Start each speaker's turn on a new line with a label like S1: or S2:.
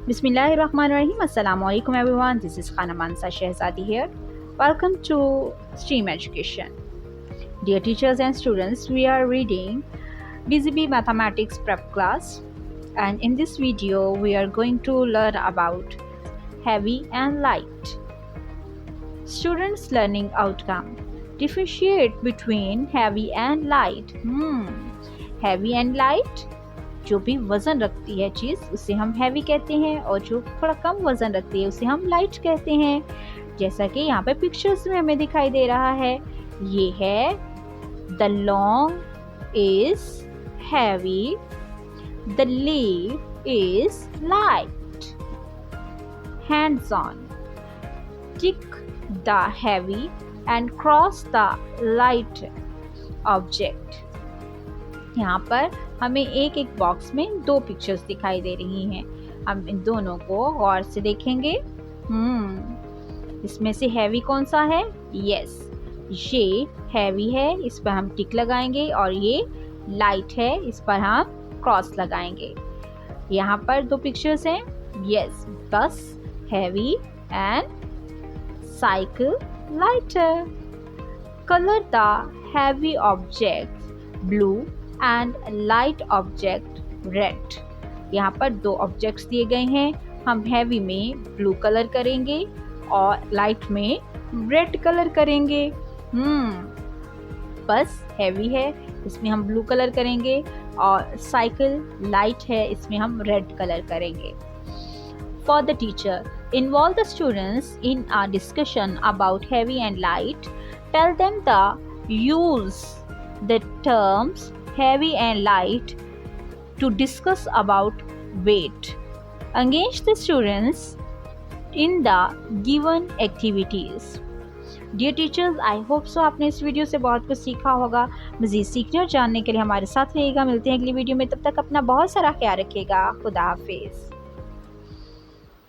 S1: Bismillahirrahmanirrahim. Assalamualaikum everyone. This is Khana Mansa Shehzadi here. Welcome to STEAM Education. Dear teachers and students, we are reading BZB Mathematics Prep class, and in this video we are going to learn about heavy and light. Students learning outcome. Differentiate between heavy and light. Heavy and light, जो भी वज़न रखती है चीज़ उसे हम heavy कहते हैं और जो थोड़ा कम वज़न रखती है उसे हम लाइट कहते हैं। जैसा कि यहाँ पे पिक्चर्स में हमें दिखाई दे रहा है, ये है the long is heavy, the leaf is light. Hands on, tick the heavy and cross the light object. यहाँ पर हमें एक एक बॉक्स में दो पिक्चर्स दिखाई दे रही हैं। हम इन दोनों को गौर से देखेंगे। इसमें से हैवी कौन सा है? यस, ये हैवी है, इस पर हम टिक लगाएंगे, और ये लाइट है, इस पर हम क्रॉस लगाएंगे। यहाँ पर दो पिक्चर्स हैं। यस, बस heavy and cycle lighter. Colour the heavy object blue and light object red. यहाँ पर दो ऑब्जेक्ट्स दिए गए हैं, हम हैवी में ब्लू कलर करेंगे और लाइट में रेड कलर करेंगे। बस हैवी है, इसमें हम ब्लू कलर करेंगे, और साइकिल लाइट है, इसमें हम रेड कलर करेंगे। For the teacher, involve the students in a discussion about heavy and light. Tell them use the terms heavy and light to discuss about weight. Engage the students in the given activities. Dear teachers, I hope so आपने इस video से बहुत कुछ सीखा होगा। मज़ीद सीखने और जानने के लिए हमारे साथ रहिएगा। मिलते हैं अगली वीडियो में, तब तक अपना बहुत सारा ख्याल रखिएगा। खुदा हाफिज़।